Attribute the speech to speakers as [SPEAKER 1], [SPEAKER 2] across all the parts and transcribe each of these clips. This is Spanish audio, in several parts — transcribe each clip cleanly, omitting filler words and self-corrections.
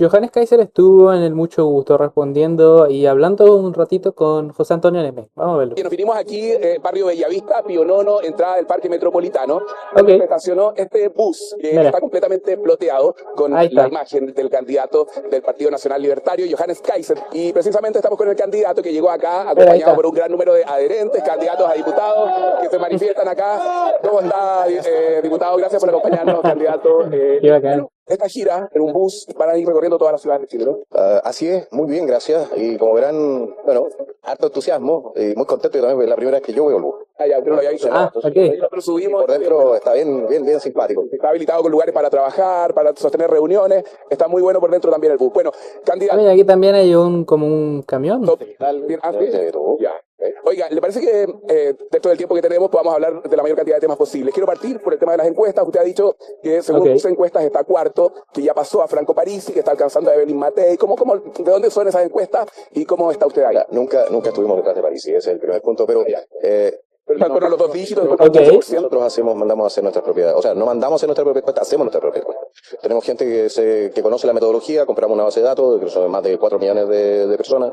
[SPEAKER 1] Johannes Kaiser estuvo en el Mucho Gusto respondiendo y hablando un ratito con José Antonio Neme. Vamos a verlo.
[SPEAKER 2] Y nos vinimos aquí, barrio Bellavista, Pío Nono, entrada del Parque Metropolitano, donde
[SPEAKER 1] Ok,
[SPEAKER 2] se estacionó este bus que
[SPEAKER 1] mira,
[SPEAKER 2] está completamente ploteado con
[SPEAKER 1] ahí
[SPEAKER 2] la
[SPEAKER 1] está.
[SPEAKER 2] imagen del candidato del Partido Nacional Libertario, Johannes Kaiser. Y precisamente estamos con el candidato que llegó acá,
[SPEAKER 1] Mira, ahí
[SPEAKER 2] acompañado
[SPEAKER 1] está.
[SPEAKER 2] por un gran número de adherentes, candidatos a diputados que se manifiestan acá. ¿Cómo está, diputado? Gracias por acompañarnos, candidato.
[SPEAKER 1] Qué bacán.
[SPEAKER 2] Esta gira en un bus para ir recorriendo todas las ciudades de Chile, ¿no? Así es, muy bien, gracias. Y como verán, bueno, harto entusiasmo y muy contento. Y también es la primera vez que yo veo el bus. Ah, ya, usted no lo había visto. No,
[SPEAKER 1] Ah,
[SPEAKER 2] entonces,
[SPEAKER 1] ok.
[SPEAKER 2] nosotros subimos. Por dentro está bien simpático. Está habilitado con lugares para trabajar, para sostener reuniones. Está muy bueno por dentro también el bus. Bueno,
[SPEAKER 1] Ah,
[SPEAKER 2] candidato.
[SPEAKER 1] mira, aquí también hay como un camión.
[SPEAKER 2] Ah, sí. Ya. Oiga, ¿le parece que dentro del tiempo que tenemos podamos hablar de la mayor cantidad de temas posibles? Quiero partir por el tema de las encuestas. Usted ha dicho que según
[SPEAKER 1] Ok.
[SPEAKER 2] sus encuestas está cuarto, que ya pasó a Franco Parisi, que está alcanzando a Evelyn Matei. ¿De dónde son esas encuestas y cómo está usted ahí? Nunca estuvimos detrás de Parisi, ese es el primer punto, pero pero en torno a los dos dígitos,
[SPEAKER 1] Ok.
[SPEAKER 2] nosotros mandamos a hacer nuestras propiedades. O sea, no mandamos a hacer nuestra propia encuesta, hacemos nuestra propia encuesta. Tenemos gente que conoce la metodología, compramos una base de datos, que son más de 4 millones de personas,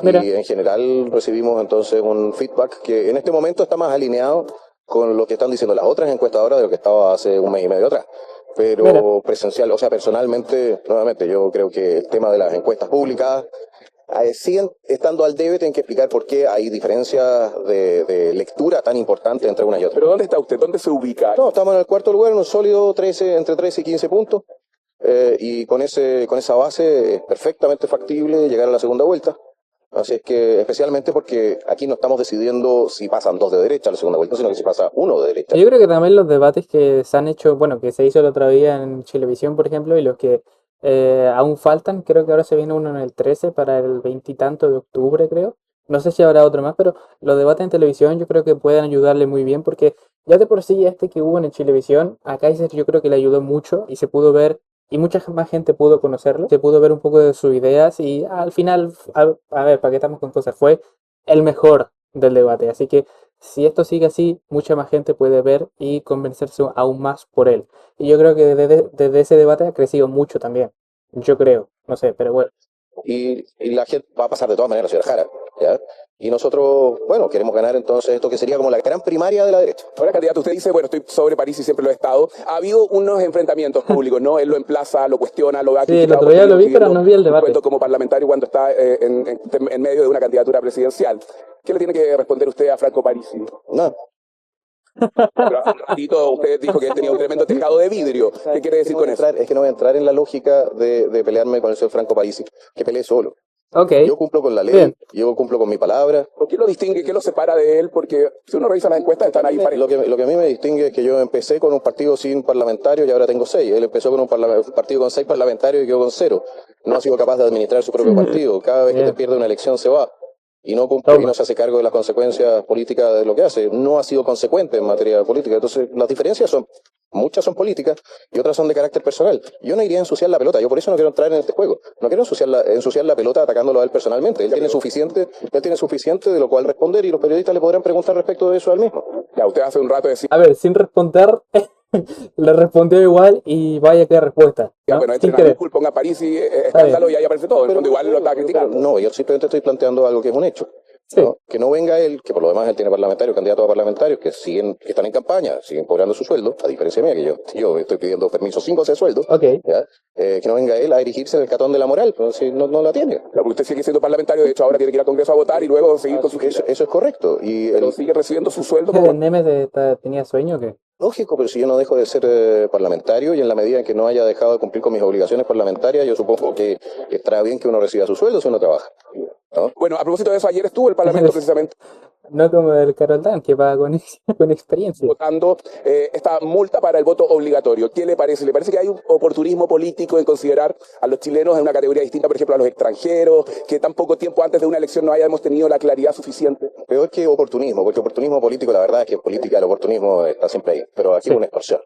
[SPEAKER 1] Mira,
[SPEAKER 2] y en general recibimos entonces un feedback que en este momento está más alineado con lo que están diciendo las otras encuestadoras de lo que estaba hace un mes y medio atrás.
[SPEAKER 1] mira.
[SPEAKER 2] Pero presencial, o sea, personalmente, nuevamente, yo creo que el tema de las encuestas públicas siguen estando al debe, tienen que explicar por qué hay diferencias de lectura tan importantes entre una y otra. ¿Pero dónde está usted? ¿Dónde se ubica? No, estamos en el cuarto lugar, en un sólido 13, entre 13 y 15 puntos, y con esa base es perfectamente factible llegar a la segunda vuelta. Así es que, especialmente porque aquí no estamos decidiendo si pasan dos de derecha a la segunda vuelta, sino que si pasa uno de derecha.
[SPEAKER 1] Yo creo que también los debates que se han hecho, bueno, que se hizo el otro día en Chilevisión, por ejemplo, y los que aún faltan, creo que ahora se viene uno en el 13 para el 20 y tanto de octubre, creo. No sé si habrá otro más, pero los debates en televisión yo creo que pueden ayudarle muy bien porque ya de por sí este que hubo en Chilevisión, a Kaiser yo creo que le ayudó mucho y se pudo ver, y mucha más gente pudo conocerlo, se pudo ver un poco de sus ideas y al final, a ver, ¿para qué estamos con cosas? Fue el mejor del debate, así que si esto sigue así, mucha más gente puede ver y convencerse aún más por él. Y yo creo que desde ese debate ha crecido mucho también. Yo creo, no sé, pero bueno.
[SPEAKER 2] Y la gente va a pasar de todas maneras, señora Jara, ¿ya? Y nosotros, bueno, queremos ganar entonces esto que sería como la gran primaria de la derecha. Ahora, candidato, usted dice, bueno, estoy sobre París y siempre lo he estado. Ha habido unos enfrentamientos públicos, ¿no? Él lo emplaza, lo cuestiona, lo ha
[SPEAKER 1] Sí, el
[SPEAKER 2] criticado
[SPEAKER 1] otro
[SPEAKER 2] porque
[SPEAKER 1] día
[SPEAKER 2] viene
[SPEAKER 1] lo vi, pero
[SPEAKER 2] consiguiendo
[SPEAKER 1] no vi el
[SPEAKER 2] un
[SPEAKER 1] debate.
[SPEAKER 2] puesto como parlamentario cuando está en medio de una candidatura presidencial. ¿Qué le tiene que responder usted a Franco Parisi? No. Pero hace un ratito usted dijo que él tenía un tremendo tejado de vidrio. ¿Qué quiere decir con eso? Es que no voy a entrar en la lógica de pelearme con el señor Franco Parisi, que pelee solo.
[SPEAKER 1] Ok,
[SPEAKER 2] Yo cumplo con la ley,
[SPEAKER 1] bien.
[SPEAKER 2] yo cumplo con mi palabra. ¿Por qué lo distingue? ¿Qué lo separa de él? Porque si uno revisa las encuestas están ahí parejos. Lo que a mí me distingue es que yo empecé con un partido sin parlamentarios y ahora tengo 6. Él empezó con un partido con 6 parlamentarios y quedó con 0. No ha sido capaz de administrar su propio partido. Cada vez que te
[SPEAKER 1] Bien.
[SPEAKER 2] pierde una elección se va. Y no cumple y
[SPEAKER 1] Toma.
[SPEAKER 2] no se hace cargo de las consecuencias políticas de lo que hace. No ha sido consecuente en materia política. Entonces, las diferencias muchas son políticas y otras son de carácter personal. Yo no iría a ensuciar la pelota. Yo por eso no quiero entrar en este juego. No quiero ensuciar la pelota atacándolo a él personalmente. Él tiene suficiente de lo cual responder y los periodistas le podrán preguntar respecto de eso al mismo. Ya, usted hace un rato decía,
[SPEAKER 1] A ver, sin responder, le respondió igual y vaya qué respuesta, ¿no?
[SPEAKER 2] bueno,
[SPEAKER 1] Sin
[SPEAKER 2] entren a
[SPEAKER 1] querer.
[SPEAKER 2] Google, ponga París y
[SPEAKER 1] Está bien.
[SPEAKER 2] escándalo y ahí aparece todo. Pero igual lo está criticando. No, yo simplemente estoy planteando algo que es un hecho.
[SPEAKER 1] Sí.
[SPEAKER 2] ¿No? Que no venga él, que por lo demás él tiene parlamentarios, candidatos a parlamentarios que están en campaña, siguen cobrando su sueldo, a diferencia mía, que yo estoy pidiendo permiso 5 de sueldo,
[SPEAKER 1] Ok.
[SPEAKER 2] ¿ya? Que no venga él a erigirse en el catón de la moral, pues, si no la tiene. Claro, porque usted sigue siendo parlamentario, de hecho ahora tiene que ir al Congreso a votar y luego seguir con su gira. Eso es correcto, y él sigue recibiendo su sueldo como...
[SPEAKER 1] ¿Nemes tenía sueño o qué?
[SPEAKER 2] Lógico, pero si yo no dejo de ser parlamentario y en la medida en que no haya dejado de cumplir con mis obligaciones parlamentarias, yo supongo que estará bien que uno reciba su sueldo si uno trabaja, ¿no? Bueno, a propósito de eso, ayer estuvo el Parlamento precisamente
[SPEAKER 1] No como el Carol Dan, que paga con experiencia.
[SPEAKER 2] votando esta multa para el voto obligatorio. ¿Qué le parece? ¿Le parece que hay un oportunismo político en considerar a los chilenos en una categoría distinta, por ejemplo, a los extranjeros, que tan poco tiempo antes de una elección no hayamos tenido la claridad suficiente? Peor que oportunismo, porque oportunismo político, la verdad es que en política el oportunismo está siempre ahí, pero aquí
[SPEAKER 1] Sí.
[SPEAKER 2] es una extorsión.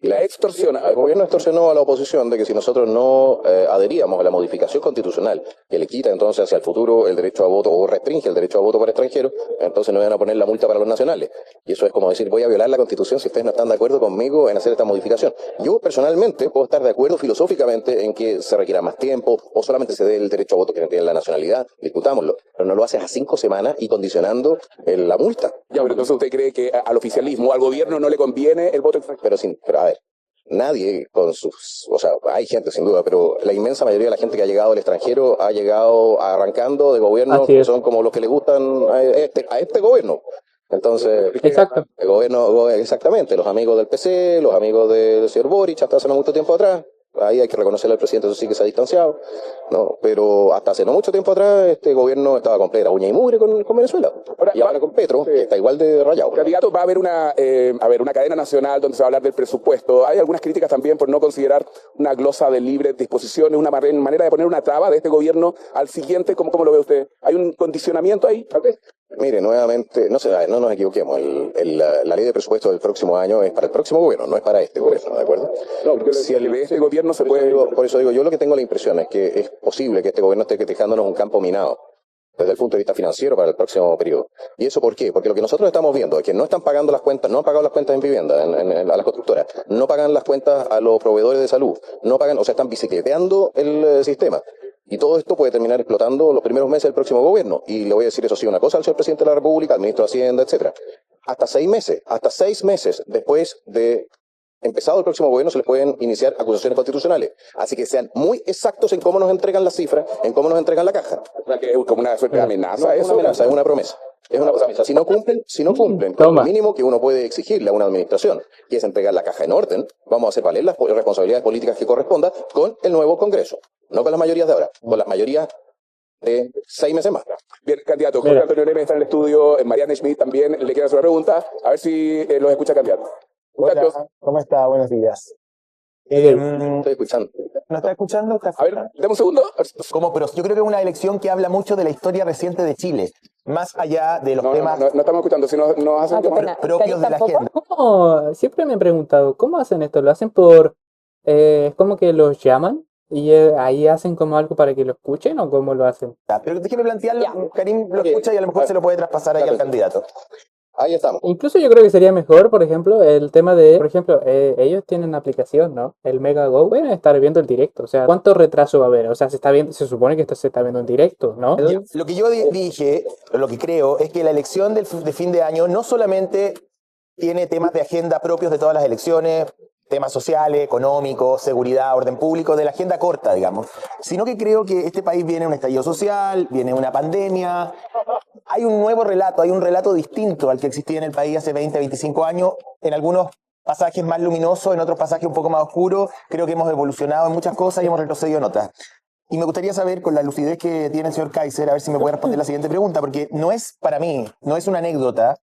[SPEAKER 3] Y la extorsiona.
[SPEAKER 2] El gobierno extorsionó a la oposición de que si nosotros no adheríamos a la modificación constitucional que le quita entonces hacia el futuro el derecho a voto o restringe el derecho a voto para extranjeros, entonces nos iban a poner la multa para los nacionales. Y eso es como decir, voy a violar la constitución si ustedes no están de acuerdo conmigo en hacer esta modificación. Yo personalmente puedo estar de acuerdo filosóficamente en que se requiera más tiempo o solamente se dé el derecho a voto que no tiene la nacionalidad, discutámoslo, pero no lo haces a 5 semanas y condicionando la multa.
[SPEAKER 3] Ya, pero entonces usted cree que al oficialismo, al gobierno no le conviene el voto extranjero.
[SPEAKER 2] Pero a ver, nadie con sus, o sea, hay gente sin duda, pero la inmensa mayoría de la gente que ha llegado al extranjero ha llegado arrancando de gobiernos
[SPEAKER 1] Así
[SPEAKER 2] que
[SPEAKER 1] es.
[SPEAKER 2] son como los que le gustan a este gobierno. Entonces,
[SPEAKER 1] Exacto.
[SPEAKER 2] el gobierno, exactamente, los amigos del PC, los amigos del señor Boric, hasta hace no mucho tiempo atrás, ahí hay que reconocerle al presidente, eso sí que se ha distanciado, ¿no? Pero hasta hace no mucho tiempo atrás, este gobierno estaba con plena uña y mugre con Venezuela. Y ahora con Petro, que está igual de rayado.
[SPEAKER 3] Candidato, va a haber una cadena nacional donde se va a hablar del presupuesto. Hay algunas críticas también por no considerar una glosa de libre disposición, una manera de poner una traba de este gobierno al siguiente. ¿Cómo lo ve usted? ¿Hay un condicionamiento ahí, tal vez?
[SPEAKER 2] Mire, nuevamente, no nos equivoquemos, la ley de presupuesto del próximo año es para el próximo gobierno, no es para este gobierno, ¿de acuerdo?
[SPEAKER 3] No, porque si el de este gobierno se puede...
[SPEAKER 2] Por eso digo, yo lo que tengo la impresión es que es posible que este gobierno esté dejándonos un campo minado desde el punto de vista financiero para el próximo periodo. ¿Y eso por qué? Porque lo que nosotros estamos viendo es que no están pagando las cuentas, no han pagado las cuentas en vivienda a las constructoras, no pagan las cuentas a los proveedores de salud, no pagan, o sea, están bicicleteando el sistema. Y todo esto puede terminar explotando los primeros meses del próximo gobierno. Y le voy a decir eso sí una cosa al señor presidente de la República, al ministro de Hacienda, etcétera. Hasta 6 meses después de empezado el próximo gobierno se les pueden iniciar acusaciones constitucionales. Así que sean muy exactos en cómo nos entregan las cifras, en cómo nos entregan la caja.
[SPEAKER 3] O sea, que es como una suerte de amenaza.
[SPEAKER 2] No es una amenaza, es una promesa. Es una promesa. Si no cumplen con lo mínimo que uno puede exigirle a una administración, que es entregar la caja en orden, vamos a hacer valer las responsabilidades políticas que correspondan con el nuevo Congreso. No con las mayorías de ahora, con las mayorías de 6 meses más.
[SPEAKER 3] Bien, candidato, Jorge Antonio Neme está en el estudio, Mariana Schmidt también le quiere hacer una pregunta, a ver si los escucha, candidato.
[SPEAKER 4] Hola, ¿cómo está? Buenos días.
[SPEAKER 2] Estoy escuchando.
[SPEAKER 4] ¿No está escuchando?
[SPEAKER 3] A ver, dame un segundo.
[SPEAKER 4] ¿Cómo? Pero yo creo que es una elección que habla mucho de la historia reciente de Chile, más allá de los temas
[SPEAKER 3] No estamos escuchando, si nos hacen
[SPEAKER 4] propios de la agenda.
[SPEAKER 1] ¿Cómo? Siempre me he preguntado, ¿cómo hacen esto? ¿Lo hacen por... es como que los llaman y ahí hacen como algo para que lo escuchen o cómo lo hacen?
[SPEAKER 4] Pero déjeme plantearlo, Karim lo escucha y a lo mejor se lo puede traspasar ahí al candidato.
[SPEAKER 2] Ahí estamos.
[SPEAKER 1] Incluso yo creo que sería mejor, por ejemplo, el tema de, por ejemplo, ellos tienen una aplicación, ¿no? El Megago, pueden estar viendo el directo, o sea, ¿cuánto retraso va a haber? O sea, se está viendo, se supone que esto se está viendo en directo, ¿no?
[SPEAKER 4] Lo que yo dije, lo que creo, es que la elección de fin de año no solamente tiene temas de agenda propios de todas las elecciones, temas sociales, económicos, seguridad, orden público, de la agenda corta, digamos, sino que creo que este país viene un estallido social, viene una pandemia, hay un nuevo relato, hay un relato distinto al que existía en el país hace 20, 25 años, en algunos pasajes más luminosos, en otros pasajes un poco más oscuros, creo que hemos evolucionado en muchas cosas y hemos retrocedido en otras. Y me gustaría saber, con la lucidez que tiene el señor Kaiser, a ver si me puede responder la siguiente pregunta, porque no es, para mí, no es una anécdota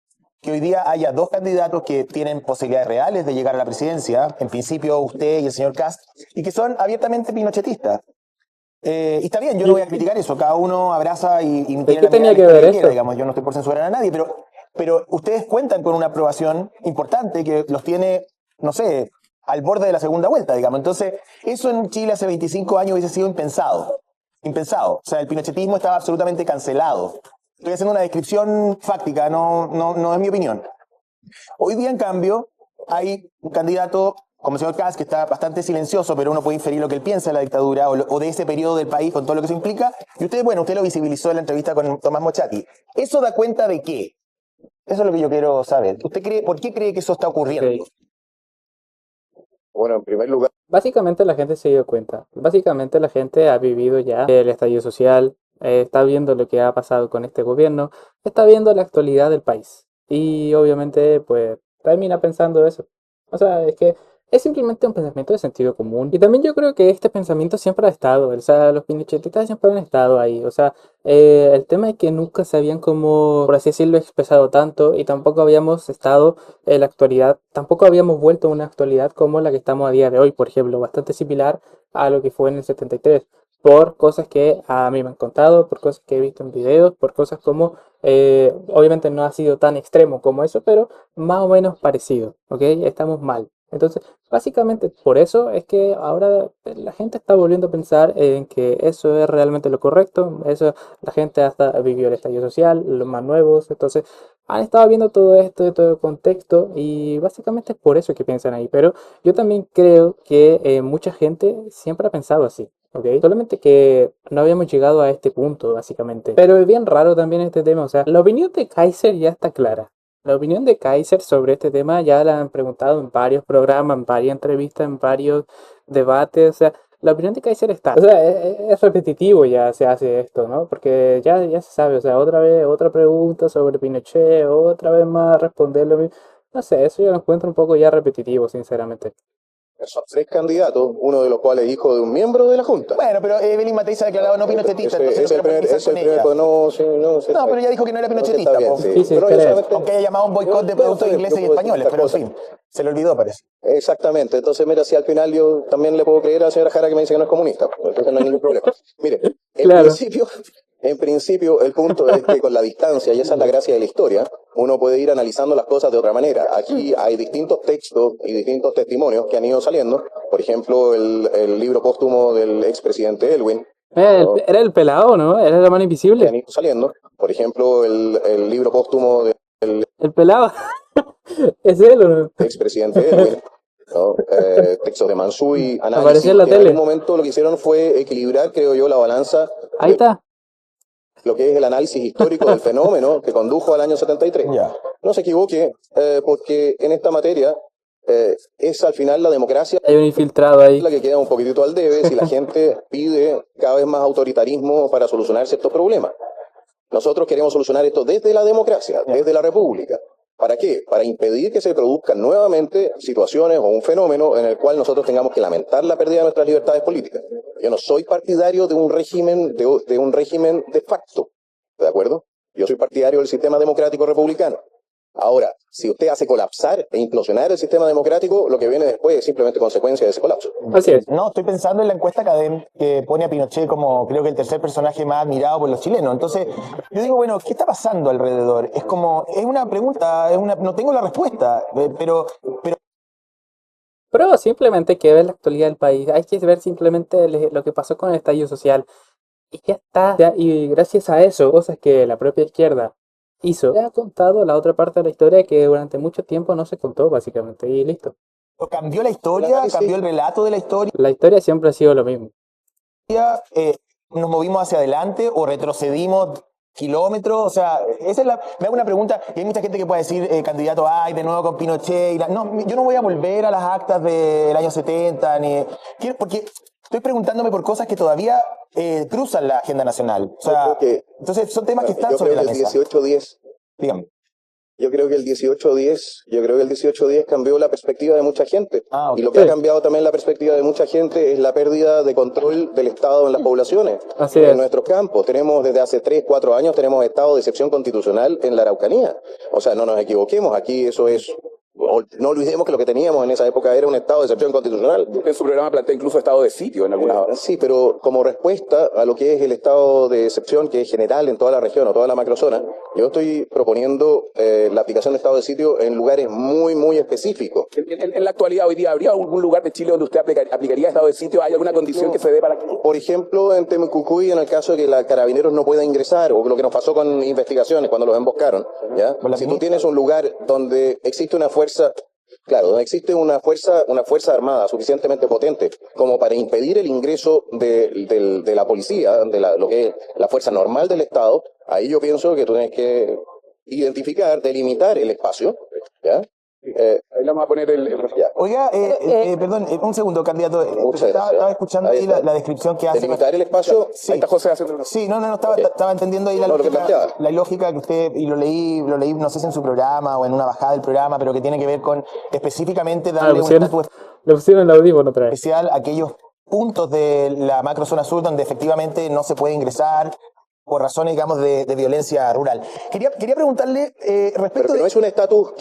[SPEAKER 4] que hoy día haya dos candidatos que tienen posibilidades reales de llegar a la presidencia, en principio usted y el señor Kast, y que son abiertamente pinochetistas. Y está bien, yo no voy a criticar eso, cada uno abraza y tiene
[SPEAKER 1] ¿Qué tenía que ver esto?
[SPEAKER 4] quiera, digamos, yo no estoy por censurar a nadie, pero ustedes cuentan con una aprobación importante que los tiene, no sé, al borde de la segunda vuelta, digamos. Entonces, eso en Chile hace 25 años hubiese sido impensado. Impensado. O sea, el pinochetismo estaba absolutamente cancelado. Estoy haciendo una descripción fáctica, no es mi opinión. Hoy día, en cambio, hay un candidato como el señor Kast, que está bastante silencioso, pero uno puede inferir lo que él piensa de la dictadura o de ese periodo del país con todo lo que eso implica. Y usted lo visibilizó en la entrevista con Tomás Mochati. ¿Eso da cuenta de qué? Eso es lo que yo quiero saber. ¿Por qué cree que eso está ocurriendo?
[SPEAKER 1] Okay.
[SPEAKER 2] Bueno, en primer lugar...
[SPEAKER 1] Básicamente la gente se dio cuenta. Básicamente la gente ha vivido ya el estallido social, está viendo lo que ha pasado con este gobierno, está viendo la actualidad del país. Y obviamente, pues, termina pensando eso. O sea, es que es simplemente un pensamiento de sentido común. Y también yo creo que este pensamiento siempre ha estado. O sea, los pinochetistas siempre han estado ahí. O sea, el tema es que nunca se habían como, por así decirlo, expresado tanto. Y tampoco habíamos estado en la actualidad. Tampoco habíamos vuelto a una actualidad como la que estamos a día de hoy. Por ejemplo, bastante similar a lo que fue en el 73. Por cosas que a mí me han contado, por cosas que he visto en videos, por cosas como, obviamente no ha sido tan extremo como eso, pero más o menos parecido, ¿ok? Estamos mal. Entonces, básicamente por eso es que ahora la gente está volviendo a pensar en que eso es realmente lo correcto. Eso, la gente hasta vivió el estallido social, los más nuevos. Entonces, han estado viendo todo esto, todo el contexto y básicamente es por eso que piensan ahí. Pero yo también creo que mucha gente siempre ha pensado así. ¿Ok? Solamente que no habíamos llegado a este punto, básicamente. Pero es bien raro también este tema. O sea, la opinión de Kaiser ya está clara. La opinión de Kaiser sobre este tema ya la han preguntado en varios programas, en varias entrevistas, en varios debates. O sea, la opinión de Kaiser está. O sea, es repetitivo ya se hace esto, ¿no? Porque ya se sabe. O sea, otra vez, otra pregunta sobre Pinochet, otra vez más responder lo mismo. No sé, eso yo lo encuentro un poco ya repetitivo, sinceramente.
[SPEAKER 2] Son 3 candidatos, uno de los cuales es hijo de un miembro de la Junta.
[SPEAKER 4] Bueno, pero Evelyn Matei se ha declarado no pinochetista, entonces
[SPEAKER 2] Es
[SPEAKER 4] no
[SPEAKER 2] el
[SPEAKER 4] quiero
[SPEAKER 2] primer,
[SPEAKER 4] profundizar
[SPEAKER 2] es el
[SPEAKER 4] con
[SPEAKER 2] primer,
[SPEAKER 4] ella.
[SPEAKER 2] no, sí, no, sí,
[SPEAKER 4] No, pero ella dijo que no era
[SPEAKER 2] no, sí,
[SPEAKER 4] pinochetista,
[SPEAKER 2] está bien,
[SPEAKER 4] po.
[SPEAKER 2] sí.
[SPEAKER 1] Sí, sí,
[SPEAKER 2] Pero yo
[SPEAKER 1] creo.
[SPEAKER 2] solamente,
[SPEAKER 4] Aunque haya llamado un boicot de
[SPEAKER 2] bueno,
[SPEAKER 4] productos
[SPEAKER 2] está bien,
[SPEAKER 4] ingleses
[SPEAKER 2] yo
[SPEAKER 4] y
[SPEAKER 2] puedo decir
[SPEAKER 4] españoles,
[SPEAKER 2] estas
[SPEAKER 4] pero en
[SPEAKER 2] cosas.
[SPEAKER 4] fin, se le olvidó, parece.
[SPEAKER 2] Exactamente. Entonces, mira, si al final yo también le puedo creer a la señora Jara que me dice que no es comunista, pues, entonces no hay ningún problema. Mire,
[SPEAKER 1] Claro.
[SPEAKER 2] en principio, el punto es que con la distancia, y esa es la gracia de la historia, uno puede ir analizando las cosas de otra manera. Aquí hay distintos textos y distintos testimonios que han ido saliendo. Por ejemplo, el libro póstumo del expresidente Elwin, ¿no?
[SPEAKER 1] Era el pelado, ¿no? Era la mano
[SPEAKER 2] Que
[SPEAKER 1] invisible.
[SPEAKER 2] han ido saliendo. Por ejemplo, el libro póstumo del
[SPEAKER 1] El pelado. Es él, ¿o no?
[SPEAKER 2] expresidente Elwin, ¿no? Textos de Mansui,
[SPEAKER 1] Apareció
[SPEAKER 2] análisis,
[SPEAKER 1] en la
[SPEAKER 2] que en algún
[SPEAKER 1] tele.
[SPEAKER 2] momento lo que hicieron fue equilibrar, creo yo, la balanza
[SPEAKER 1] Ahí
[SPEAKER 2] de
[SPEAKER 1] está.
[SPEAKER 2] lo que es el análisis histórico del fenómeno que condujo al año 73.
[SPEAKER 4] Ya.
[SPEAKER 2] No se equivoque, porque en esta materia es al final la democracia
[SPEAKER 1] Hay un infiltrado ahí.
[SPEAKER 2] la que queda un poquitito al debe si la gente pide cada vez más autoritarismo para solucionar ciertos problemas. Nosotros queremos solucionar esto desde la democracia, desde la república. ¿Para qué? Para impedir que se produzcan nuevamente situaciones o un fenómeno en el cual nosotros tengamos que lamentar la pérdida de nuestras libertades políticas. Yo no soy partidario de un régimen de facto, ¿de acuerdo? Yo soy partidario del sistema democrático republicano. Ahora, si usted hace colapsar e implosionar el sistema democrático, lo que viene después es simplemente consecuencia de ese colapso.
[SPEAKER 1] Así es.
[SPEAKER 4] No, estoy pensando en la encuesta Academ que pone a Pinochet como creo que el tercer personaje más admirado por los chilenos. Entonces, yo digo, bueno, ¿qué está pasando alrededor? Es como, es una pregunta, no tengo la respuesta, pero
[SPEAKER 1] Pero simplemente hay que ver la actualidad del país. Hay que ver simplemente lo que pasó con el estallido social. Y ya está. Y gracias a eso, cosas que la propia izquierda hizo, le ha contado la otra parte de la historia que durante mucho tiempo no se contó, básicamente. Y listo.
[SPEAKER 4] cambió la historia,
[SPEAKER 2] Sí.
[SPEAKER 4] cambió el relato de la historia,
[SPEAKER 1] La historia siempre ha sido lo mismo.
[SPEAKER 4] nos movimos hacia adelante o retrocedimos kilómetros, o sea, me hago una pregunta, y hay mucha gente que puede decir, candidato, ay, de nuevo con Pinochet, no, yo no voy a volver a las actas del año 70, porque estoy preguntándome por cosas que todavía cruzan la agenda nacional, o sea,
[SPEAKER 2] Yo creo que-
[SPEAKER 4] entonces son temas que están
[SPEAKER 2] Yo
[SPEAKER 4] sobre
[SPEAKER 2] creo
[SPEAKER 4] la
[SPEAKER 2] que el
[SPEAKER 4] mesa.
[SPEAKER 2] 1810
[SPEAKER 4] Dígame.
[SPEAKER 2] Yo creo que el 1810 cambió la perspectiva de mucha gente.
[SPEAKER 4] Ah, ok.
[SPEAKER 2] Y lo que ha
[SPEAKER 1] Sí.
[SPEAKER 2] cambiado también la perspectiva de mucha gente es la pérdida de control del Estado en las poblaciones,
[SPEAKER 1] Así
[SPEAKER 2] en
[SPEAKER 1] es.
[SPEAKER 2] nuestros campos. Tenemos desde hace 3, 4 años, tenemos estado de excepción constitucional en la Araucanía. O sea, no nos equivoquemos, aquí eso es... No olvidemos que lo que teníamos en esa época era un estado de excepción constitucional.
[SPEAKER 3] En su programa plantea incluso estado de sitio en algunas horas.
[SPEAKER 2] Sí, pero como respuesta a lo que es el estado de excepción, que es general en toda la región o toda la macrozona, yo estoy proponiendo la aplicación de estado de sitio en lugares muy, muy específicos.
[SPEAKER 3] En la actualidad, hoy día, ¿habría algún lugar de Chile donde usted aplicaría estado de sitio? ¿Hay alguna condición que se dé para que...?
[SPEAKER 2] Por ejemplo, en Temucucuy, en el caso de que la carabineros no pueda ingresar, o lo que nos pasó con investigaciones cuando los emboscaron, ¿ya? Si tú tienes un lugar donde existe una fuerza, claro, donde existe una fuerza armada suficientemente potente como para impedir el ingreso de la policía, lo que es la fuerza normal del Estado, ahí yo pienso que tú tienes que identificar, delimitar el espacio, ¿ya?
[SPEAKER 3] Ahí le vamos a poner
[SPEAKER 2] Ya.
[SPEAKER 4] Oiga, perdón, un segundo, candidato.
[SPEAKER 2] Muchas gracias.
[SPEAKER 4] Estaba escuchando
[SPEAKER 2] Ahí
[SPEAKER 4] ahí
[SPEAKER 2] está.
[SPEAKER 4] la descripción que hace.
[SPEAKER 2] Delimitar el espacio.
[SPEAKER 4] Sí.
[SPEAKER 3] Ahí está José haciendo...
[SPEAKER 4] Sí, no, estaba,
[SPEAKER 2] Ok.
[SPEAKER 4] estaba entendiendo ahí
[SPEAKER 2] No, lo que planteaba.
[SPEAKER 4] la lógica que usted, y lo leí, no sé si en su programa o en una bajada del programa, pero que tiene que ver con específicamente
[SPEAKER 1] Ah,
[SPEAKER 4] darle un estatus
[SPEAKER 1] le pusieron el audífono otra vez.
[SPEAKER 4] especial a aquellos puntos de la macrozona sur donde efectivamente no se puede ingresar por razones, digamos, de violencia rural. Quería preguntarle
[SPEAKER 2] Pero
[SPEAKER 4] respecto
[SPEAKER 2] que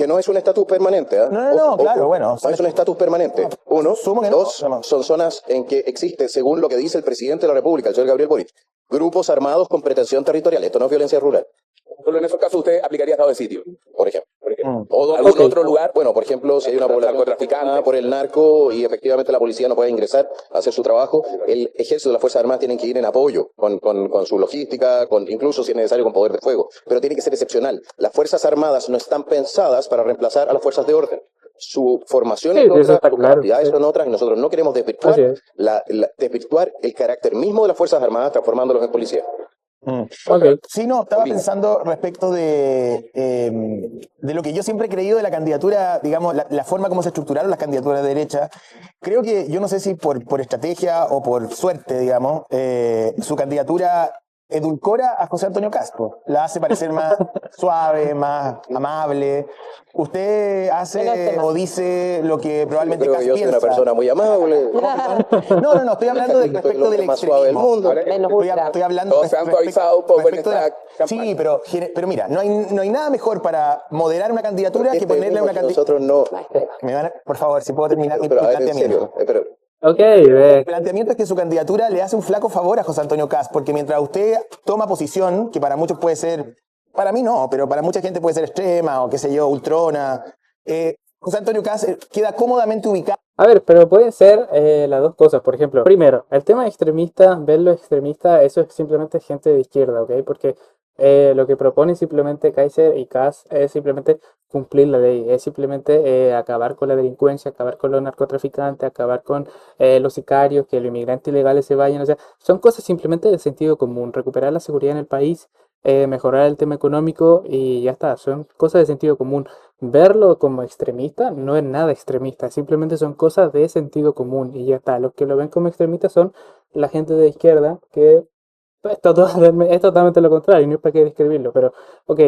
[SPEAKER 2] no es un estatus permanente, ¿eh?
[SPEAKER 4] No, claro, bueno.
[SPEAKER 2] No es un estatus permanente. Uno,
[SPEAKER 4] Sumo que no.
[SPEAKER 2] dos, son zonas en que existe, según lo que dice el presidente de la República, el señor Gabriel Boric, grupos armados con pretensión territorial. Esto no es violencia rural,
[SPEAKER 3] Solo en esos casos usted aplicaría estado de sitio.
[SPEAKER 2] por ejemplo. O
[SPEAKER 3] ¿Algún
[SPEAKER 1] Ok,
[SPEAKER 3] otro lugar?
[SPEAKER 2] bueno, por ejemplo, si hay una población afectada por el narco y efectivamente la policía no puede ingresar a hacer su trabajo, el ejército de las Fuerzas Armadas tienen que ir en apoyo con su logística, incluso si es necesario con poder de fuego, pero tiene que ser excepcional. Las Fuerzas Armadas no están pensadas para reemplazar a las fuerzas de orden. Su formación
[SPEAKER 1] sí,
[SPEAKER 2] es
[SPEAKER 1] eso
[SPEAKER 2] otra,
[SPEAKER 1] está
[SPEAKER 2] sus
[SPEAKER 1] claro.
[SPEAKER 2] capacidades
[SPEAKER 1] Sí,
[SPEAKER 2] son otras, y nosotros no queremos
[SPEAKER 1] así es.
[SPEAKER 2] desvirtuar el carácter mismo de las Fuerzas Armadas transformándolos en policía.
[SPEAKER 1] Ok.
[SPEAKER 4] Sí, no, estaba pensando respecto de lo que yo siempre he creído de la candidatura, digamos, la forma como se estructuraron las candidaturas de derecha. Creo que, yo no sé si por estrategia o por suerte, digamos, su candidatura edulcora a José Antonio Castro, la hace parecer más suave, más amable. Usted hace o dice lo que
[SPEAKER 2] Yo
[SPEAKER 4] probablemente
[SPEAKER 2] creo que
[SPEAKER 4] Cast
[SPEAKER 2] yo soy una
[SPEAKER 4] piensa.
[SPEAKER 2] persona muy amable.
[SPEAKER 4] No, estoy hablando
[SPEAKER 2] Soy el
[SPEAKER 4] respecto del
[SPEAKER 2] hombre más suave del
[SPEAKER 4] extremismo.
[SPEAKER 2] mundo.
[SPEAKER 4] Estoy hablando
[SPEAKER 3] Todos se han suavizado un poco en
[SPEAKER 4] respecto de
[SPEAKER 3] esta campaña.
[SPEAKER 4] Sí, pero mira, no hay nada mejor para moderar una candidatura que ponerle a una candidatura.
[SPEAKER 2] Nosotros no.
[SPEAKER 4] Por favor, si puedo terminar mi
[SPEAKER 2] Pero a ver, en
[SPEAKER 4] planteamiento.
[SPEAKER 2] serio. Pero,
[SPEAKER 1] Ok,
[SPEAKER 4] El planteamiento es que su candidatura le hace un flaco favor a José Antonio Cast, porque mientras usted toma posición, que para muchos puede ser, para mí no, pero para mucha gente puede ser extrema o qué sé yo, ultrona, José Antonio Cast queda cómodamente ubicado.
[SPEAKER 1] a ver, pero pueden ser las dos cosas. Por ejemplo, primero, el tema extremista, verlo extremista, eso es simplemente gente de izquierda, ¿ok? Porque lo que propone simplemente Kaiser y Kass es simplemente cumplir la ley, es simplemente acabar con la delincuencia, acabar con los narcotraficantes, acabar con los sicarios, que los inmigrantes ilegales se vayan, o sea, son cosas simplemente de sentido común, recuperar la seguridad en el país, mejorar el tema económico y ya está, son cosas de sentido común. Verlo como extremista no es nada extremista, simplemente son cosas de sentido común y ya está. Los que lo ven como extremista son la gente de izquierda que pues, es totalmente lo contrario, no es para qué describirlo, pero ok.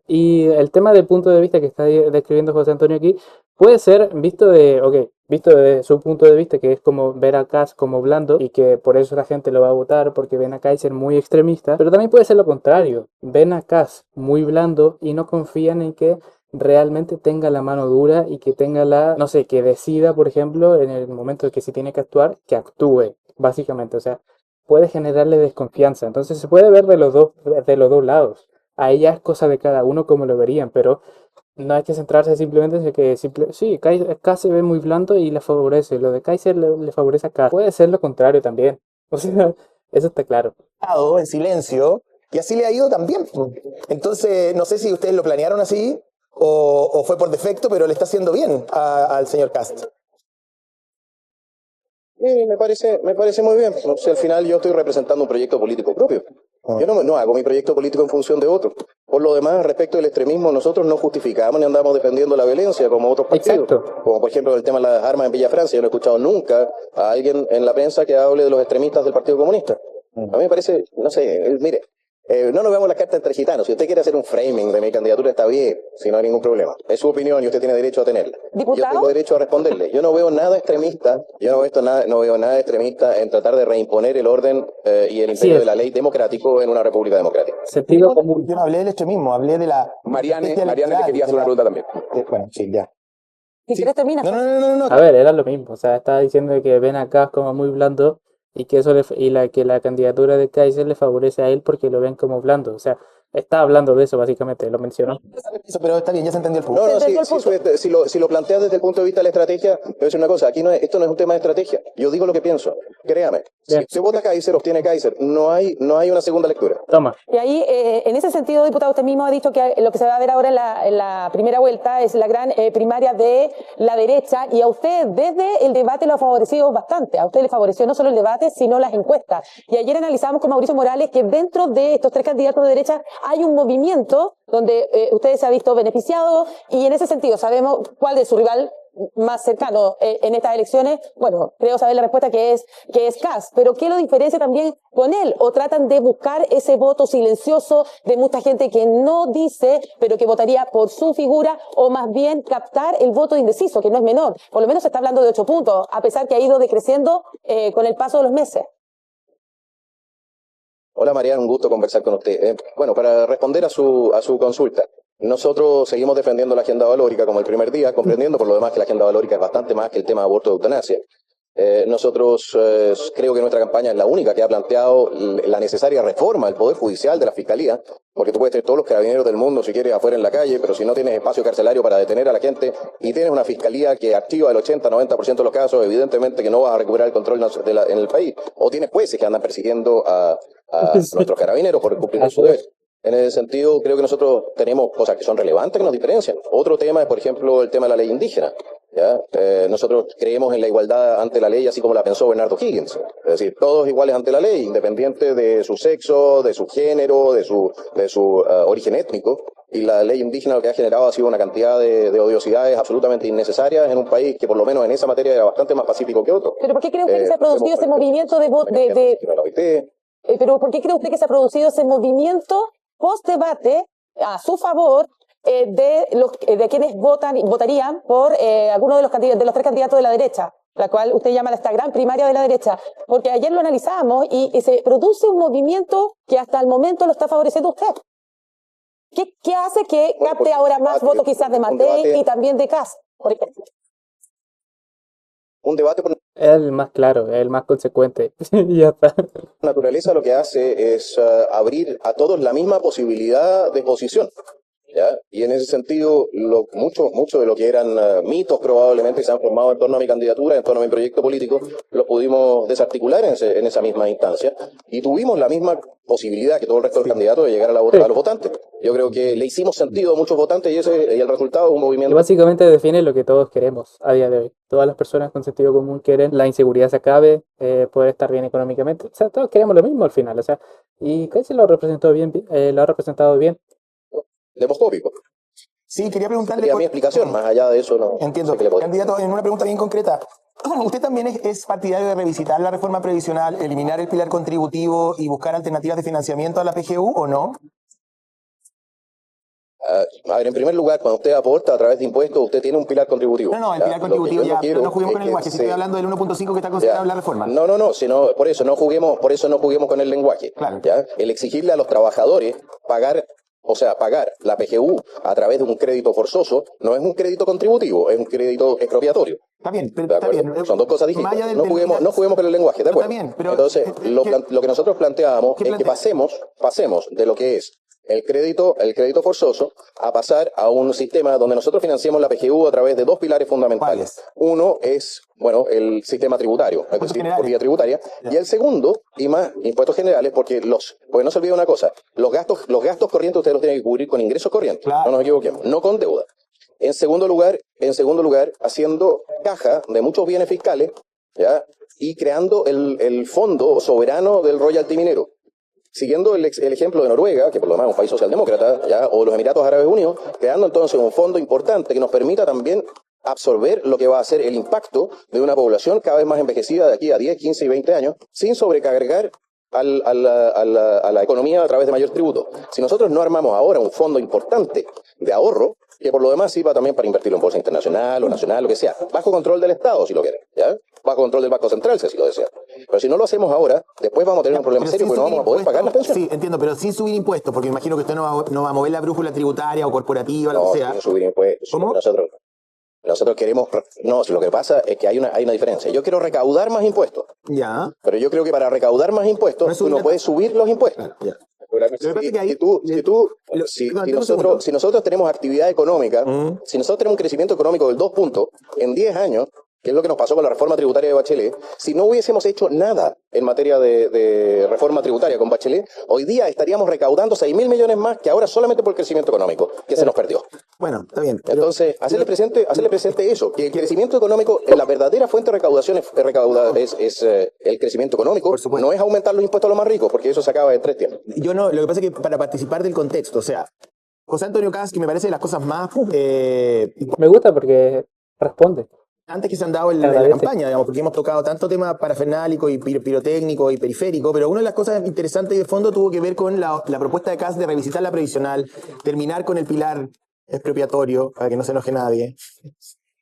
[SPEAKER 1] Y el tema del punto de vista que está describiendo José Antonio aquí puede ser visto de su punto de vista, que es como ver a Kass como blando y que por eso la gente lo va a votar porque ven a Kaiser muy extremista, pero también puede ser lo contrario, ven a Kass muy blando y no confían en que realmente tenga la mano dura y que tenga no sé, que decida, por ejemplo, en el momento en que se tiene que actuar, que actúe, básicamente, o sea, puede generarle desconfianza. Entonces se puede ver de los dos lados. Ahí ya es cosa de cada uno como lo verían, pero no hay que centrarse simplemente en que sí, K se ve muy blando y le favorece. Lo de Kaiser le favorece a K. Puede ser lo contrario también. O sea, eso está claro.
[SPEAKER 4] En silencio, y así le ha ido también. Entonces, no sé si ustedes lo planearon así o fue por defecto, pero le está haciendo bien al señor Cast.
[SPEAKER 2] me parece muy bien. O sea, al final yo estoy representando un proyecto político propio. Yo no hago mi proyecto político en función de otro. Por lo demás, respecto del extremismo, nosotros no justificamos ni andamos defendiendo la violencia como otros partidos.
[SPEAKER 1] Exacto.
[SPEAKER 2] Como por ejemplo el tema de las armas en Villa Francia. Yo no he escuchado nunca a alguien en la prensa que hable de los extremistas del Partido Comunista. A mí me parece, no sé, mire, no nos veamos las cartas entre gitanos. Si usted quiere hacer un framing de mi candidatura, está bien, si no hay ningún problema. Es su opinión y usted tiene derecho a tenerla. Yo tengo derecho a responderle. Yo no veo nada extremista, no veo nada extremista en tratar de reimponer el orden y el
[SPEAKER 1] Así
[SPEAKER 2] imperio
[SPEAKER 1] es.
[SPEAKER 2] de la ley democrático en una república democrática.
[SPEAKER 1] Sentido común.
[SPEAKER 4] Yo no hablé del extremismo, hablé de la...
[SPEAKER 3] Mariane
[SPEAKER 4] estrategia
[SPEAKER 3] le
[SPEAKER 4] electoral,
[SPEAKER 3] quería hacer
[SPEAKER 4] de
[SPEAKER 3] una
[SPEAKER 4] la-
[SPEAKER 3] pregunta también.
[SPEAKER 4] Bueno, sí, ya.
[SPEAKER 5] Si quieres termina.
[SPEAKER 4] No.
[SPEAKER 1] A ver, era lo mismo. O sea, estaba diciendo que ven acá como muy blando y que que la candidatura de Kaiser le favorece a él porque lo ven como blando. O sea, está hablando de eso básicamente, lo mencionó.
[SPEAKER 4] Eso, pero está bien, ya se entendió el punto.
[SPEAKER 2] No,
[SPEAKER 5] entendió el punto.
[SPEAKER 2] si lo planteas desde el punto de vista de la estrategia, te voy a decir una cosa, esto no es un tema de estrategia. Yo digo lo que pienso, créame. Si
[SPEAKER 1] Bien.
[SPEAKER 2] usted vota Kaiser, obtiene Kaiser. No hay una segunda lectura.
[SPEAKER 1] Toma.
[SPEAKER 5] Y ahí, en ese sentido, diputado, usted mismo ha dicho que lo que se va a ver ahora en la primera vuelta es la gran primaria de la derecha, y a usted desde el debate lo ha favorecido bastante. A usted le favoreció no solo el debate, sino las encuestas. Y ayer analizamos con Mauricio Morales que dentro de estos tres candidatos de derecha hay un movimiento donde usted se ha visto beneficiado, y en ese sentido sabemos cuál es su rival más cercano en estas elecciones. Bueno, creo saber la respuesta, que es Kast, pero ¿qué lo diferencia también con él? ¿O tratan de buscar ese voto silencioso de mucha gente que no dice, pero que votaría por su figura, o más bien captar el voto indeciso, que no es menor? Por lo menos se está hablando de 8 puntos, a pesar que ha ido decreciendo con el paso de los meses.
[SPEAKER 2] Hola Mariana, un gusto conversar con usted. Bueno, para responder a su consulta, nosotros seguimos defendiendo la agenda valórica como el primer día, comprendiendo por lo demás que la agenda valórica es bastante más que el tema de aborto de eutanasia. Nosotros creo que nuestra campaña es la única que ha planteado la necesaria reforma del Poder Judicial de la Fiscalía, porque tú puedes tener todos los carabineros del mundo si quieres afuera en la calle, pero si no tienes espacio carcelario para detener a la gente y tienes una Fiscalía que activa el 80-90% de los casos, evidentemente que no vas a recuperar el control en el país. O tienes jueces que andan persiguiendo a nuestros carabineros por cumplir su deber. En ese sentido, creo que nosotros tenemos cosas que son relevantes que nos diferencian. Otro tema es, por ejemplo, el tema de la ley indígena. ¿Ya? Nosotros creemos en la igualdad ante la ley, así como la pensó Bernardo Higgins. Es decir, todos iguales ante la ley, independiente de su sexo, de su género, de su origen étnico. Y la ley indígena lo que ha generado ha sido una cantidad de odiosidades absolutamente innecesarias en un país que por lo menos en esa materia era bastante más pacífico que otro.
[SPEAKER 5] ¿Pero por qué cree usted que se ha producido ese movimiento pero por qué cree usted que se ha producido ese movimiento post-debate a su favor de quienes votarían por alguno de los tres candidatos de la derecha, la cual usted llama esta gran primaria de la derecha? Porque ayer lo analizamos y se produce un movimiento que hasta el momento lo está favoreciendo usted. ¿Qué hace que capte ahora más votos quizás de Matei y también de Kast, por ejemplo?
[SPEAKER 2] Un debate por
[SPEAKER 1] Es el más claro, es el más consecuente. Y ya está.
[SPEAKER 2] naturaleza lo que hace es abrir a todos la misma posibilidad de posición. ¿Ya? Y en ese sentido, mucho de lo que eran mitos probablemente que se han formado en torno a mi candidatura, en torno a mi proyecto político, lo pudimos desarticular en esa misma instancia y tuvimos la misma posibilidad que todo el resto del candidato de llegar a los votantes. Yo creo que le hicimos sentido a muchos votantes y el resultado es un
[SPEAKER 1] Y
[SPEAKER 2] movimiento.
[SPEAKER 1] básicamente define lo que todos queremos a día de hoy. Todas las personas con sentido común quieren la inseguridad se acabe, poder estar bien económicamente. O sea, todos queremos lo mismo al final. O sea, y casi lo representó bien, lo ha representado bien.
[SPEAKER 2] Demoscópico.
[SPEAKER 4] Sí, quería preguntarle...
[SPEAKER 2] Sería mi explicación, más allá de eso no
[SPEAKER 4] Entiendo.
[SPEAKER 2] sé qué le puedo decir.
[SPEAKER 4] Candidato, en una pregunta bien concreta, ¿usted también es partidario de revisitar la reforma previsional, eliminar el pilar contributivo y buscar alternativas de financiamiento a la PGU o no?
[SPEAKER 2] A ver, en primer lugar, cuando usted aporta a través de impuestos, usted tiene un pilar contributivo.
[SPEAKER 4] No, el pilar contributivo ya, pero no juguemos con el lenguaje, si estoy hablando del 1.5 que está considerado la reforma.
[SPEAKER 2] No, sino por eso no juguemos con el lenguaje.
[SPEAKER 4] Claro.
[SPEAKER 2] ¿Ya? El exigirle a los trabajadores pagar la PGU a través de un crédito forzoso no es un crédito contributivo, es un crédito expropiatorio.
[SPEAKER 4] Está bien, pero
[SPEAKER 2] ¿De
[SPEAKER 4] está
[SPEAKER 2] acuerdo?
[SPEAKER 4] bien.
[SPEAKER 2] Son dos cosas distintas.
[SPEAKER 4] Más allá
[SPEAKER 2] No juguemos con el lenguaje, ¿de acuerdo?
[SPEAKER 4] Está bien, pero
[SPEAKER 2] entonces, lo que nosotros planteábamos es que pasemos de lo que es el crédito forzoso a pasar a un sistema donde nosotros financiamos la PGU a través de dos pilares fundamentales. Uno es, el sistema tributario, es decir, vía tributaria, y el segundo, y más, impuestos generales, porque no se olvide una cosa, los gastos corrientes ustedes los tienen que cubrir con ingresos corrientes,
[SPEAKER 4] Claro.
[SPEAKER 2] no nos equivoquemos, no con deuda. En segundo lugar, haciendo caja de muchos bienes fiscales, ¿ya? Y creando el fondo soberano del royalty minero. Siguiendo el ejemplo de Noruega, que por lo demás es un país socialdemócrata, ¿ya? O los Emiratos Árabes Unidos, creando entonces un fondo importante que nos permita también absorber lo que va a ser el impacto de una población cada vez más envejecida de aquí a 10, 15 y 20 años, sin sobrecargar a la economía a través de mayor tributo. Si nosotros no armamos ahora un fondo importante de ahorro, que por lo demás sirva también para invertirlo en bolsa internacional o nacional, lo que sea, bajo control del Estado, si lo quieren, ¿ya? Bajo control del Banco Central, si lo desean. Pero si no lo hacemos ahora, después vamos a tener un problema serio porque no vamos a poder pagar las pensiones.
[SPEAKER 4] Sí, entiendo, pero sin subir impuestos, porque me imagino que usted no va a mover la brújula tributaria o corporativa, lo que sea.
[SPEAKER 2] Sin subir impuestos.
[SPEAKER 4] ¿Cómo?
[SPEAKER 2] Nosotros queremos... No, lo que pasa es que hay una diferencia. Yo quiero recaudar más impuestos.
[SPEAKER 4] Ya.
[SPEAKER 2] Pero yo creo que para recaudar más impuestos, tú no puedes subir los impuestos.
[SPEAKER 4] Claro, ya.
[SPEAKER 2] Si nosotros tenemos actividad económica, si nosotros tenemos un crecimiento económico del 2 puntos en 10 años, que es lo que nos pasó con la reforma tributaria de Bachelet, si no hubiésemos hecho nada en materia de reforma tributaria con Bachelet, hoy día estaríamos recaudando 6.000 millones más que ahora solamente por el crecimiento económico, que se nos perdió.
[SPEAKER 4] Bueno, está bien.
[SPEAKER 2] Entonces, hacerle presente eso, que el crecimiento económico, la verdadera fuente de recaudación es el crecimiento económico, no es aumentar los impuestos a los más ricos, porque eso se acaba en 3 tiempos.
[SPEAKER 4] Yo no, lo que pasa es que para participar del contexto, o sea, José Antonio Kast, que me parece de las cosas más...
[SPEAKER 1] Me gusta porque responde.
[SPEAKER 4] antes que se han dado en la campaña, digamos, porque hemos tocado tanto tema parafernálico y pirotécnico y periférico, pero una de las cosas interesantes y de fondo tuvo que ver con la propuesta de Kast de revisitar la previsional, terminar con el pilar expropiatorio, para que no se enoje nadie,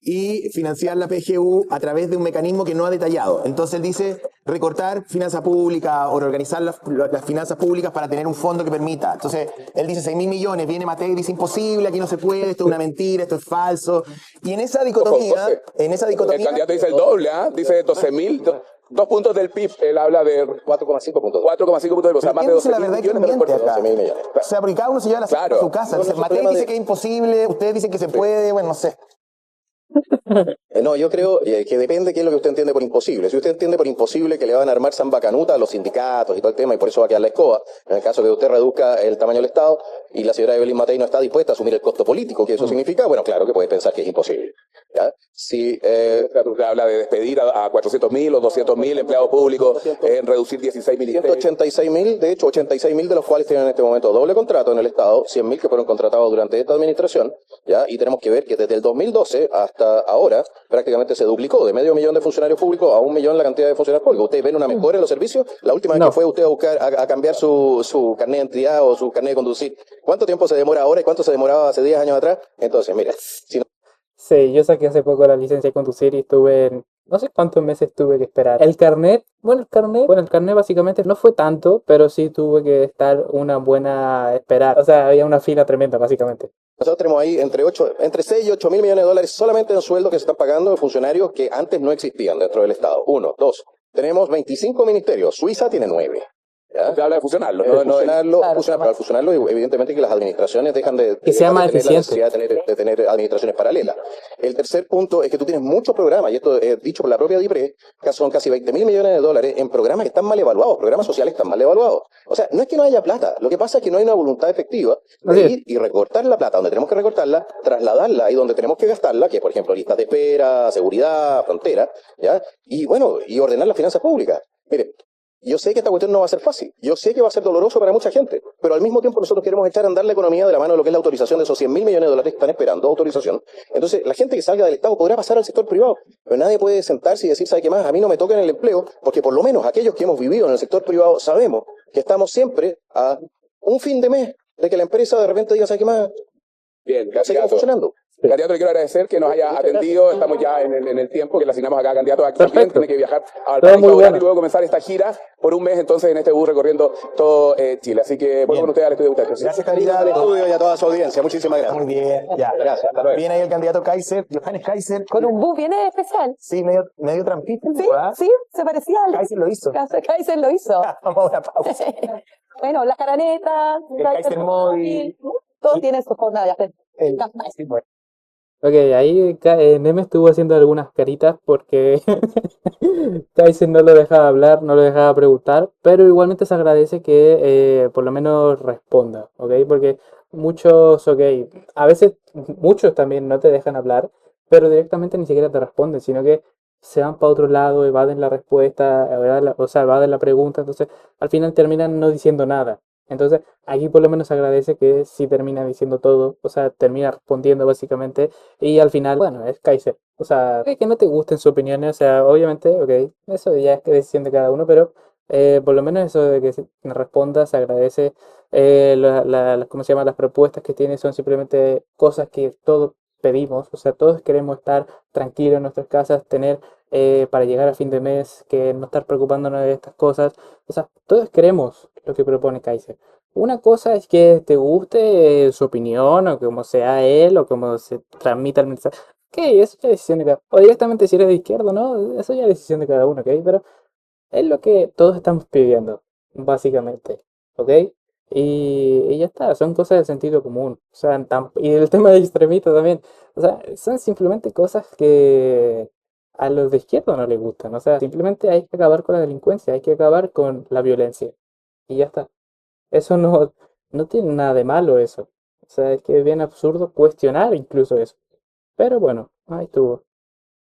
[SPEAKER 4] y financiar la PGU a través de un mecanismo que no ha detallado. Entonces él dice recortar finanzas públicas o reorganizar las finanzas públicas para tener un fondo que permita. Entonces él dice 6.000 millones, viene Matei y dice imposible, aquí no se puede, esto es una mentira, esto es falso. Y en esa dicotomía...
[SPEAKER 3] El candidato dice el doble, ¿ah? Dice 12.000, 2 puntos del PIB, él habla de
[SPEAKER 2] 4,5 puntos.
[SPEAKER 3] 4,5 puntos del PIB, o sea, más de 12.000
[SPEAKER 4] la verdad que
[SPEAKER 3] millones de
[SPEAKER 4] miente
[SPEAKER 3] recortes.
[SPEAKER 4] acá.
[SPEAKER 2] 12.000 millones.
[SPEAKER 4] O sea, porque cada uno se lleva la
[SPEAKER 3] Claro.
[SPEAKER 4] a su casa.
[SPEAKER 2] No,
[SPEAKER 4] Entonces,
[SPEAKER 2] no,
[SPEAKER 4] Matei
[SPEAKER 2] problema
[SPEAKER 4] dice
[SPEAKER 2] de-
[SPEAKER 4] que es imposible, ustedes dicen que se puede, bueno, no sé.
[SPEAKER 2] No, yo creo que depende qué es lo que usted entiende por imposible. Si usted entiende por imposible que le van a armar samba canuta a los sindicatos y todo el tema, y por eso va a quedar la escoba, en el caso de que usted reduzca el tamaño del Estado y la señora Evelyn Matei no está dispuesta a asumir el costo político que eso significa, bueno, claro que puede pensar que es imposible. ¿Ya? Si,
[SPEAKER 3] Usted habla de despedir a 400.000 o 200.000 empleados públicos, en reducir 16 ministerios.
[SPEAKER 2] 186.000, de hecho 86.000 de los cuales tienen en este momento doble contrato en el Estado, 100.000 que fueron contratados durante esta administración, ¿ya? Y tenemos que ver que desde el 2012 hasta ahora prácticamente se duplicó de 500.000 de funcionarios públicos a 1.000.000 la cantidad de funcionarios públicos. ¿Ustedes ven una mejora en los servicios? La última vez
[SPEAKER 1] No.
[SPEAKER 2] que fue usted a buscar a cambiar su carnet de identidad o su carnet de conducir, ¿cuánto tiempo se demora ahora y cuánto se demoraba hace 10 años atrás? Entonces, mira, si no
[SPEAKER 1] Sí, yo saqué hace poco la licencia de conducir y estuve en, no sé cuántos meses tuve que esperar. El carnet básicamente no fue tanto, pero sí tuve que estar una buena esperar. O sea, había una fila tremenda básicamente.
[SPEAKER 2] nosotros tenemos ahí entre 6 y 8.000 millones de dólares solamente en sueldos que se están pagando de funcionarios que antes no existían dentro del Estado. Uno, dos. Tenemos 25 ministerios. Suiza tiene 9. ¿Ya?
[SPEAKER 3] Usted habla de fusionarlo,
[SPEAKER 2] Pero
[SPEAKER 3] ¿no?
[SPEAKER 2] al fusionarlo, evidentemente que las administraciones dejan de
[SPEAKER 1] sea
[SPEAKER 2] dejan
[SPEAKER 1] más
[SPEAKER 2] de tener la
[SPEAKER 1] eficiente.
[SPEAKER 2] necesidad de tener administraciones paralelas. El tercer punto es que tú tienes muchos programas, y esto es dicho por la propia DIPRE, que son casi 20.000 millones de dólares en programas que están mal evaluados, programas sociales que están mal evaluados. O sea, no es que no haya plata, lo que pasa es que no hay una voluntad efectiva de
[SPEAKER 1] Así es.
[SPEAKER 2] ir y recortar la plata donde tenemos que recortarla, trasladarla ahí donde tenemos que gastarla, que es, por ejemplo, listas de espera, seguridad, frontera, ¿ya? Y bueno, y ordenar las finanzas públicas. Mire, yo sé que esta cuestión no va a ser fácil, yo sé que va a ser doloroso para mucha gente, pero al mismo tiempo nosotros queremos echar a andar la economía de la mano de lo que es la autorización de esos 100.000 millones de dólares que están esperando autorización. Entonces, la gente que salga del Estado podrá pasar al sector privado, pero nadie puede sentarse y decir, ¿sabe qué más? A mí no me toca en el empleo, porque por lo menos aquellos que hemos vivido en el sector privado sabemos que estamos siempre a un fin de mes de que la empresa de repente diga, ¿sabe qué más?
[SPEAKER 3] Bien,
[SPEAKER 2] Seguimos
[SPEAKER 3] candidato.
[SPEAKER 2] funcionando.
[SPEAKER 3] Candidato, le quiero agradecer que nos haya atendido. Estamos ya en el tiempo que le asignamos acá, candidato. Aquí también
[SPEAKER 1] Perfecto.
[SPEAKER 3] tiene que viajar al
[SPEAKER 1] Todo
[SPEAKER 3] país
[SPEAKER 1] muy
[SPEAKER 3] favorable
[SPEAKER 1] bueno.
[SPEAKER 3] y luego comenzar esta gira por un mes, entonces, en este bus recorriendo todo Chile. Así que vuelvo con ustedes al estudio de ustedes.
[SPEAKER 4] Gracias,
[SPEAKER 2] Al
[SPEAKER 4] candidato.
[SPEAKER 2] estudio y a toda su audiencia, muchísimas gracias.
[SPEAKER 4] Muy bien, ya.
[SPEAKER 2] Gracias, hasta luego.
[SPEAKER 4] Viene ahí el candidato Kaiser, Johannes Kaiser.
[SPEAKER 5] Con un bus bien especial.
[SPEAKER 4] Sí, medio trampista.
[SPEAKER 5] Sí,
[SPEAKER 4] ¿verdad?
[SPEAKER 5] sí, se parecía al
[SPEAKER 4] Kaiser lo hizo.
[SPEAKER 5] Kaiser lo hizo.
[SPEAKER 4] Vamos a una pausa.
[SPEAKER 5] Bueno, las caranetas,
[SPEAKER 4] El Kaiser móvil.
[SPEAKER 5] todos tienen su forma de hacer.
[SPEAKER 4] Sí, bueno.
[SPEAKER 1] Ok, ahí Neme estuvo haciendo algunas caritas porque Tyson no lo dejaba hablar, no lo dejaba preguntar, pero igualmente se agradece que por lo menos responda, ¿ok? Porque muchos, ok, a veces muchos también no te dejan hablar, pero directamente ni siquiera te responden, sino que se van para otro lado, evaden la respuesta, o sea, evaden la pregunta, entonces al final terminan no diciendo nada. Entonces, aquí por lo menos se agradece que sí termina diciendo todo, o sea, termina respondiendo básicamente, y al final, bueno, es Kaiser. O sea, que no te gusten sus opiniones, o sea, obviamente, ok, eso ya es decisión de cada uno, pero por lo menos eso de que responda se agradece. ¿Cómo se llama? Las propuestas que tiene son simplemente cosas que todos pedimos, o sea, todos queremos estar tranquilos en nuestras casas, tener para llegar a fin de mes, que no estar preocupándonos de estas cosas. O sea, todos queremos lo que propone Kaiser. Una cosa es que te guste su opinión, o como sea él, o como se transmita el mensaje. Ok, eso ya es decisión de cada uno. O directamente si eres de izquierda, ¿no? Eso ya es decisión de cada uno, ¿ok? Pero es lo que todos estamos pidiendo, básicamente, ¿ok? Y ya está, son cosas de sentido común. O sea, y el tema de extremista también. O sea, son simplemente cosas que a los de izquierda no les gustan. O sea, simplemente hay que acabar con la delincuencia, hay que acabar con la violencia. Y ya está. Eso no tiene nada de malo eso. O sea, es que es bien absurdo cuestionar incluso eso. Pero bueno, ahí estuvo.